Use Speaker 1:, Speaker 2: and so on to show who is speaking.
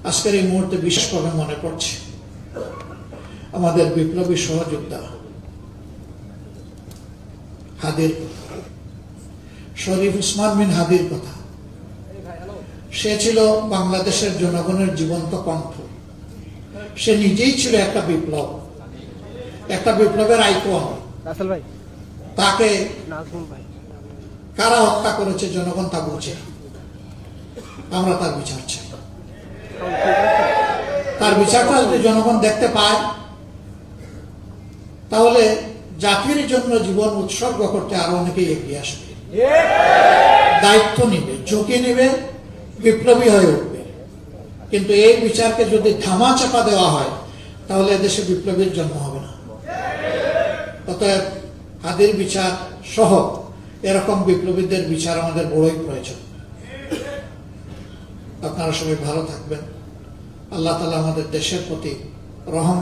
Speaker 1: আজকের এই মুহূর্তে বিশেষভাবে মনে পড়ছে আমাদের বিপ্লবী সহযোদ্ধা হাদির শরীফ উসমান বিন হাদির কথা। সে ছিল বাংলাদেশের জনগণের জীবন্ত কণ্ঠ। সে নিজেই ছিল একটা বিপ্লব, একটা বিপ্লবের আইকন। তাকে কারা হত্যা করেছে জনগণ তা বুঝে। আমরা তার বিচার চাই। তার বিচারটা যদি জনগণ দেখতে পায় তাহলে জাতির জন্য জীবন উৎসর্গ করতে আরো অনেকেই এগিয়ে আসবে, দায়িত্ব নিবে, ঝুঁকি নিবে, বিপ্লবী হয়ে উঠবে। কিন্তু এই বিচারকে যদি ধামা চাপা দেওয়া হয় তাহলে এদেশে বিপ্লবীর জন্ম হবে না। অতএব হাদির বিচার সহ এরকম বিপ্লবীদের বিচার আমাদের বড়ই প্রয়োজন। আপনারা সবাই ভালো থাকবেন। আল্লাহ তাআলা আমাদের দেশের প্রতি রহম